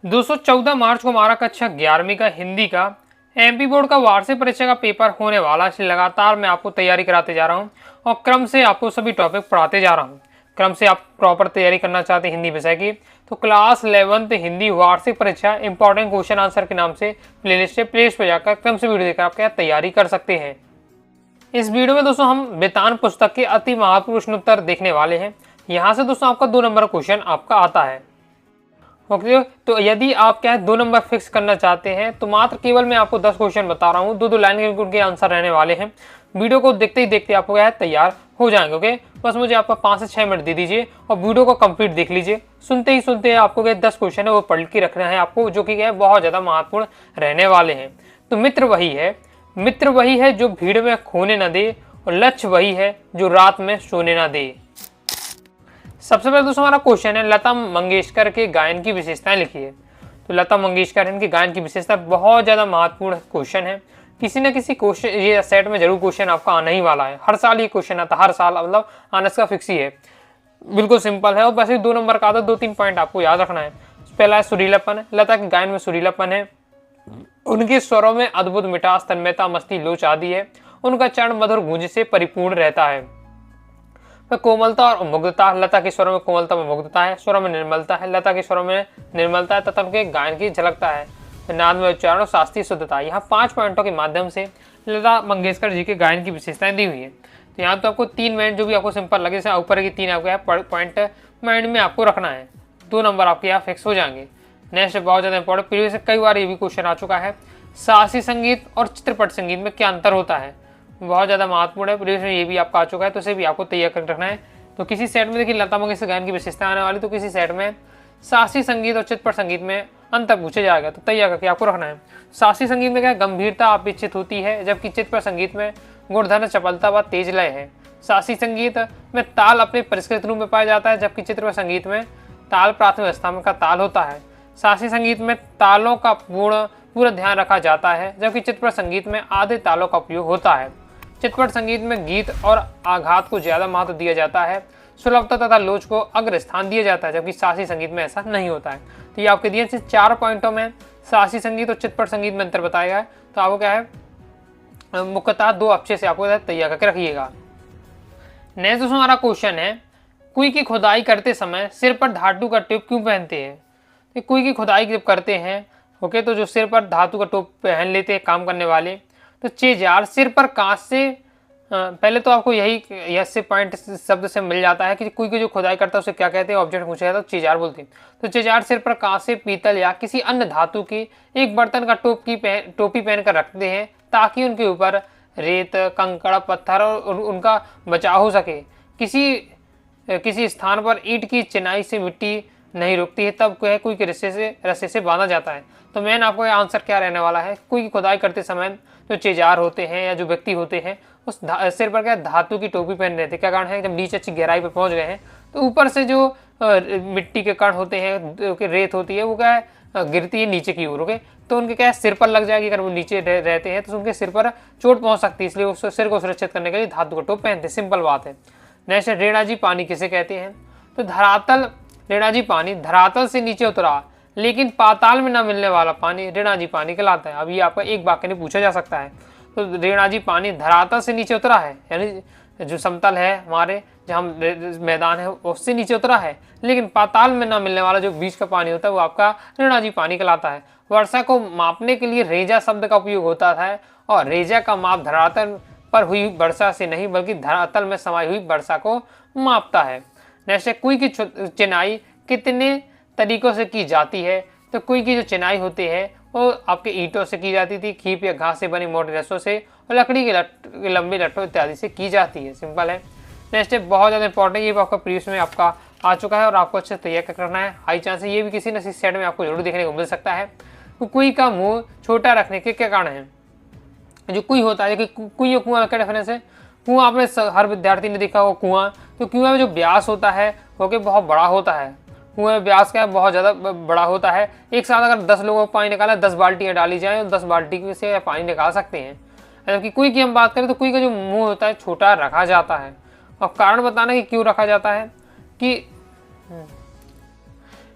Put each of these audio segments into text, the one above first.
214 मार्च को हमारा कक्षा 11वीं का हिंदी का एमपी बोर्ड का वार्षिक परीक्षा का पेपर होने वाला है। लगातार मैं आपको तैयारी कराते जा रहा हूं और क्रम से आपको सभी टॉपिक पढ़ाते जा रहा हूं। क्रम से आप प्रॉपर तैयारी करना चाहते हैं हिंदी विषय की तो क्लास 11th हिंदी वार्षिक परीक्षा इंपॉर्टेंट क्वेश्चन आंसर के नाम से प्लेलिस्ट है, प्लेलिस्ट पर जाकर क्रम से वीडियो देखकर आप क्या तैयारी कर सकते हैं। इस वीडियो में दोस्तों हम वेतान पुस्तक के अति महत्वपूर्ण प्रश्न उत्तर देखने वाले हैं। यहाँ से दोस्तों आपका 2 नंबर क्वेश्चन आपका आता है। ओके, तो यदि आप क्या है 2 नंबर फिक्स करना चाहते हैं तो मात्र केवल मैं आपको 10 क्वेश्चन बता रहा हूँ, 2 लाइन के उनके आंसर रहने वाले हैं। वीडियो को देखते ही देखते आपको क्या है तैयार हो जाएंगे। ओके, बस मुझे आपका 5 से 6 मिनट दे दीजिए और वीडियो को कंप्लीट देख लीजिए। सुनते ही सुनते आपको क्या 10 क्वेश्चन है वो पढ़ के रखना है आपको, जो कि क्या है बहुत ज्यादा महत्वपूर्ण रहने वाले हैं। तो मित्र वही है जो भीड़ में खोने न दे और लक्ष्य वही है जो रात में सोने न दे। सबसे पहले दोस्तों हमारा क्वेश्चन है, लता मंगेशकर के गायन की विशेषताएं लिखिए। तो लता मंगेशकर इनके गायन की विशेषता बहुत ज्यादा महत्वपूर्ण क्वेश्चन है। किसी न किसी क्वेश्चन ये सेट में जरूर क्वेश्चन आपका आना ही वाला है। हर साल ये क्वेश्चन आता है, हर साल मतलब आने का फिक्स ही है। बिल्कुल सिंपल है और बस 2 नंबर का आता, 2-3 पॉइंट आपको याद रखना है। पहला है सुरीलापन। लता के गायन में सुरीलापन है, उनके स्वरों में अद्भुत मिठास, तन्मयता, मस्ती, लोच आदि है। उनका चरण मधुर गूंज से परिपूर्ण रहता है। कोमलता और मुग्धता। लता के स्वरों में कोमलता और मुग्धता है, स्वरों में निर्मलता है। लता के स्वरों में निर्मलता है तथा उनके गायन की झलकता है। नाद में उच्चारण और शास्त्रीय शुद्धता। यहाँ 5 पॉइंटों के माध्यम से लता मंगेशकर जी के गायन की विशेषताएं दी हुई है। तो यहाँ तो आपको 3 पॉइंट जो भी आपको सिंपल लगे, ऊपर की 3 आपको पॉइंट माइंड में आपको रखना है। 2 नंबर आपके यहाँ फिक्स हो जाएंगे। नेक्स्ट बहुत ज्यादा इंपॉर्टेंट, प्रीवियस से कई बार ये भी क्वेश्चन आ चुका है, शास्त्रीय संगीत और चित्रपट संगीत में क्या अंतर होता है। बहुत ज्यादा महत्वपूर्ण है, प्रीवियस में ये भी आपका आ चुका है, तो इसे भी आपको तैयार कर रखना है। तो किसी सेट में देखिए लता मंगेशकर गायन की विशेषता आने वाली, तो किसी सेट में शास्त्रीय संगीत और चित्रपट संगीत में अंतर पूछे जाएगा, तो तैयार करके आपको रखना है। शास्त्रीय संगीत में क्या गंभीरता अपेक्षित होती है, जबकि चित्रपट संगीत में गुणधर्म, चपलता व तेज लय है। शास्त्रीय संगीत में ताल अपने परिष्कृत रूप में पाया जाता है, जबकि चित्रपट संगीत में ताल प्राथमिक अवस्था में का ताल होता है। शास्त्रीय संगीत में तालों का पूरा ध्यान रखा जाता है, जबकि चित्रपट संगीत में आधे तालों का उपयोग होता है। चित्रपट संगीत में गीत और आघात को ज्यादा महत्व दिया जाता है, सुलभता तथा लोच को अग्र स्थान दिया जाता है, जबकि शास्त्रीय संगीत में ऐसा नहीं होता है। तो ये आपके दिए 4 पॉइंटों में शास्त्रीय संगीत और चित्रपट संगीत में अंतर बताया है। तो आपको क्या है मुख्यतः 2 अच्छे से आपको तैयार करके रखिएगा। नेक्स्ट दोस्तों हमारा क्वेश्चन है, कुएं की खुदाई करते समय सिर पर धातु का टोप क्यों पहनते हैं। तो कुएं की खुदाई जब करते हैं ओके, तो जो सिर पर धातु का टोप पहन लेते हैं काम करने वाले, तो चेजार सिर पर कांच से पहले तो आपको यही से पॉइंट शब्द से मिल जाता है कि कुएं की जो खुदाई करता है उसे क्या कहते हैं, ऑब्जेक्ट पूछा जाता है तो चेजार बोलते हैं। तो चेजार सिर पर कांच से, पीतल या किसी अन्य धातु की एक बर्तन का टोपी पहनकर रखते हैं, ताकि उनके ऊपर रेत, कंकड़, पत्थर और उनका बचाव हो सके। किसी स्थान पर ईंट की चिनाई से मिट्टी नहीं रुकती है, तब कुएं के रस्से से बांधा जाता है। तो मेन आपको आंसर क्या रहने वाला है, कुएं की खुदाई करते समय जो चेजार होते हैं या जो व्यक्ति होते हैं उस सिर पर क्या धातु की टोपी पहन रहे थे। क्या कारण है, जब नीचे अच्छी गहराई पर पहुंच गए हैं तो ऊपर से जो मिट्टी के कण होते हैं, रेत होती है, वो क्या है गिरती है नीचे की ओर। ओके, तो उनके क्या है सिर पर लग जाएगी। अगर वो नीचे रहते हैं तो उनके सिर पर चोट पहुंच सकती है, इसलिए उस सिर को सुरक्षित करने के लिए धातु का टोप पहनते। सिंपल बात है। नेक्स्ट, रेणाजी पानी किसे कहते हैं। तो रेणाजी पानी धरातल से नीचे उतरा लेकिन पाताल में न मिलने वाला पानी रेणाजी पानी कहलाता है। अब ये आपका एक वाक्य में पूछा जा सकता है। तो रेणाजी पानी धरातल से नीचे उतरा है, यानी जो समतल है हमारे जहाँ मैदान है उससे नीचे उतरा है, लेकिन पाताल में न मिलने वाला जो बीच का पानी होता है वो आपका रेणाजी पानी कहलाता है। वर्षा को मापने के लिए रेजा शब्द का उपयोग होता है और रेजा का माप धरातल पर हुई वर्षा से नहीं बल्कि धरातल में समाई हुई वर्षा को मापता है। नेक्स्ट, कुएं की चिनाई कितने तरीकों से की जाती है। तो कुएं की जो चिनाई होती है वो आपके ईंटों से की जाती थी, खीप या घास से बनी मोटे रस्सों से और लकड़ी के लंबे लट्ठों इत्यादि से की जाती है। सिंपल है। नेक्स्ट है बहुत ज़्यादा इंपॉर्टेंट, ये आपका प्रीवियस में आपका आ चुका है और आपको अच्छे से तैयार करना है। हाई चांस है ये भी किसी न किसी सेट में आपको जरूर देखने को मिल सकता है। तो कुएं का मुंह छोटा रखने के क्या कारण है। जो कुएं होता है, कुएं और कुआं का डिफरेंस है। कुआं आपने हर विद्यार्थी ने देखा हो कुआं, तो कुआं में जो व्यास होता है वो कि बहुत बड़ा होता है। कुएं में व्यास क्या है बहुत ज़्यादा बड़ा होता है। एक साथ अगर 10 लोगों को पानी निकाला, 10 बाल्टियाँ डाली जाए तो 10 बाल्टी से पानी निकाल सकते हैं। जबकि कुएं की हम बात करें तो कुएं का जो मुंह होता है छोटा रखा जाता है। और कारण बताना कि क्यों रखा जाता है कि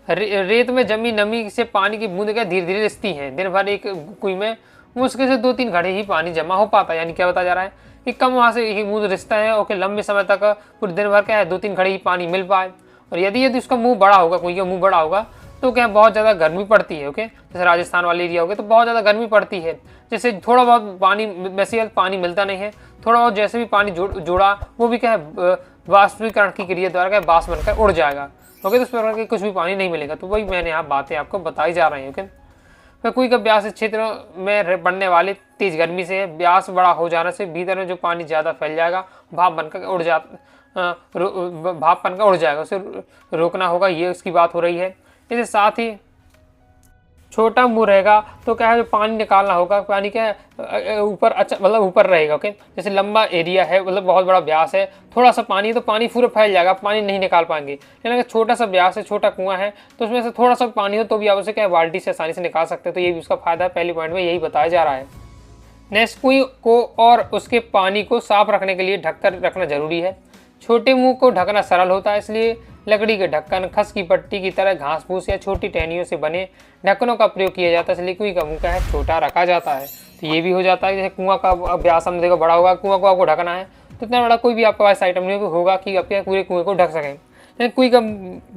रेत में जमी नमी से पानी की बूंद क्या धीरे धीरे रिसती हैं। दिन भर एक कुएं में मुश्किल से 2-3 घड़े ही पानी जमा हो पाता है। यानी क्या बताया जा रहा है कि कम वहाँ से एक बूंद रिसता है और लंबे समय तक पूरे दिन भर क्या है 2-3 घड़े ही पानी मिल पाए। और यदि उसका मुंह बड़ा होगा, कुएं का मुंह बड़ा होगा, तो क्या बहुत ज़्यादा गर्मी पड़ती है। ओके, जैसे राजस्थान वाले एरिया हो गए तो बहुत ज़्यादा गर्मी पड़ती है, जैसे थोड़ा बहुत पानी, वैसे पानी मिलता नहीं है, थोड़ा बहुत जैसे भी पानी जोड़ा वो भी क्या है वाष्पीकरण की क्रिया द्वारा क्या वाष्प बनकर उड़ जाएगा। ओके, तो इस प्रकार के कुछ भी पानी नहीं मिलेगा। तो वही मैंने यहाँ बातें आपको बताई जा रही हैं। ओके, फिर कुएं का व्यास क्षेत्र में बढ़ने वाले तेज गर्मी से व्यास बड़ा हो जाने से भीतर में जो पानी ज़्यादा फैल जाएगा, भाप बनकर उड़ जाएगा, उसे रोकना होगा, ये उसकी बात हो रही है। इसके साथ ही छोटा मुंह रहेगा तो क्या है, जो पानी निकालना होगा, पानी क्या है ऊपर, अच्छा मतलब ऊपर रहेगा। ओके, जैसे लंबा एरिया है, मतलब बहुत बड़ा व्यास है, थोड़ा सा पानी है तो पानी पूरा फैल जाएगा, पानी नहीं निकाल पाएंगे। लेकिन अगर छोटा सा व्यास है, छोटा कुआं है, तो उसमें से थोड़ा सा पानी हो तो भी आप उसे क्या बाल्टी से आसानी से निकाल सकते हैं। तो ये भी उसका फायदा है, पहले पॉइंट में यही बताया जा रहा है। नेक्स्ट, कुएं को और उसके पानी को साफ रखने के लिए ढककर रखना जरूरी है। छोटे मुंह को ढकना सरल होता है, इसलिए लकड़ी के ढक्कन, खस की पट्टी की तरह घास फूस या छोटी टहनियों से बने ढक्कनों का प्रयोग किया जाता है, इसलिए कुएं का मुंह क्या है छोटा रखा जाता है। तो ये भी हो जाता है, जैसे कुआं का व्यास हम देखो बड़ा होगा, कुआं को आपको ढकना है तो इतना बड़ा कोई भी आपके पास आइटम नहीं होगा कि आपके पूरे कुएं को ढक सकें। लेकिन कुएं का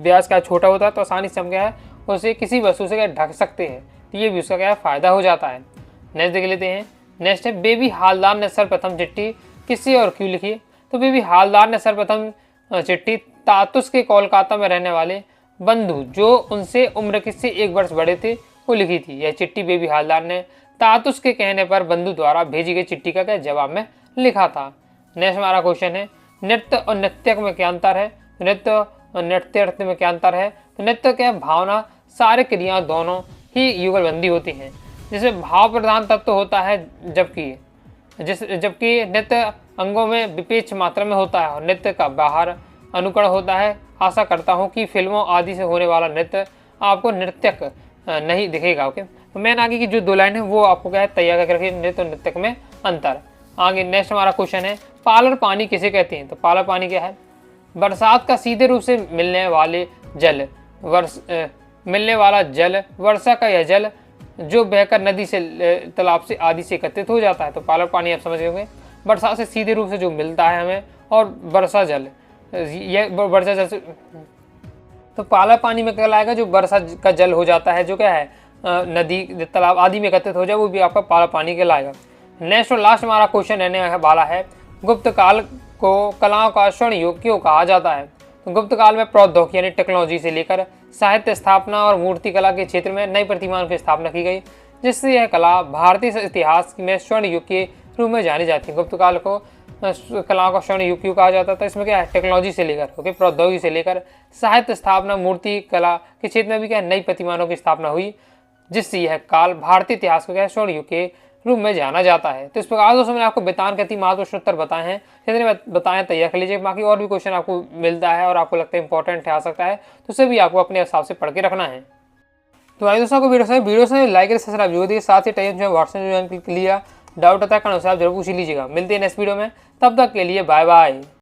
व्यास क्या छोटा होता है तो आसानी से हम क्या है उसे किसी वस्तु से क्या ढक सकते हैं। तो ये भी उसका क्या है फायदा हो जाता है। नेक्स्ट देख लेते हैं। नेक्स्ट है, बेबी हालदार ने सर्वप्रथम चिट्ठी किससे और क्यों लिखी। तो बेबी हालदार ने सर्वप्रथम चिट्ठी तातुस के कोलकाता में रहने वाले बंधु, जो उनसे उम्र से 1 वर्ष बड़े थे, को लिखी थी। यह चिट्ठी बेबी हालदार ने तातुस के कहने पर बंधु द्वारा भेजी गई चिट्ठी का क्या जवाब में लिखा था। नेक्स्ट हमारा क्वेश्चन है, नृत्य और नृत्यक में क्या अंतर है। नृत्य और नृत्य में क्या अंतर है। तो नृत्य क्या भावना, सारे क्रिया दोनों ही युगलबंदी होती हैं, जिसमें भाव प्रधान तत्व होता है, जबकि नृत्य अंगों में विपेक्ष मात्रा में होता है और नृत्य का बाहर अनुकरण होता है। आशा करता हूँ कि फिल्मों आदि से होने वाला नृत्य आपको नृत्यक नहीं दिखेगा। ओके, तो मैंने आगे की जो 2 लाइन है वो आपको क्या है तैयार करके रखिए, नृत्य और नृत्यक में अंतर। आगे नेक्स्ट हमारा क्वेश्चन है, पालर पानी किसे कहते हैं। तो पालर पानी क्या है, बरसात का सीधे रूप से मिलने वाला जल, वर्षा का यह जल जो बहकर नदी से, तालाब से आदि से एकत्रित हो जाता है। तो पालर पानी आप समझ गए, बरसात से सीधे रूप से जो मिलता है हमें, और वर्षा जल, ये वर्षा जल से, तो पालर पानी में क्या लाएगा, जो वर्षा का जल हो जाता है, जो क्या है नदी तालाब आदि में एकत्रित हो जाए, वो भी आपका पालर पानी कहलाएगा। नेक्स्ट और लास्ट हमारा क्वेश्चन रहने वाला है, गुप्त काल को कलाओं का स्वर्ण युग क्यों कहा जाता है। तो गुप्त काल में प्रौद्योगिकी यानी टेक्नोलॉजी से लेकर साहित्य स्थापना और मूर्ति कला के क्षेत्र में नई प्रतिमाओं की स्थापना की गई, जिससे यह कला भारतीय इतिहास में स्वर्ण युग के रूप में जानी जाती है। गुप्त काल को कलाओं का स्वर्ण युग क्यों कहा जाता था, इसमें क्या है टेक्नोलॉजी से लेकर प्रौद्योगिकी से लेकर साहित्य स्थापना, मूर्ति कला के क्षेत्र में भी क्या नई प्रतिमाओं की स्थापना हुई, जिससे यह काल भारतीय इतिहास को क्या स्वर्ण युग के रूप में जाना जाता है। तो इस प्रकार दोस्तों मैंने आपको वेतन के 3 महत्वपूर्ण उत्तर बताए हैं, जितने बताए तैयार कर लीजिए। बाकी और भी क्वेश्चन आपको मिलता है और आपको लगता है इंपॉर्टेंट है, आ सकता है, तो उसे भी आपको अपने हिसाब से पढ़ के रखना है। तो आइए दोस्तों, आपको वीडियो से लाइक और सब्सक्राइब जरूर दीजिए। साथ ही टाइम जो व्हाट्सएप ज्वाइन कर लिया, डाउट आता है आप जरूर पूछ लीजिएगा। मिलते हैं नेक्स्ट वीडियो में, तब तक के लिए बाय बाय।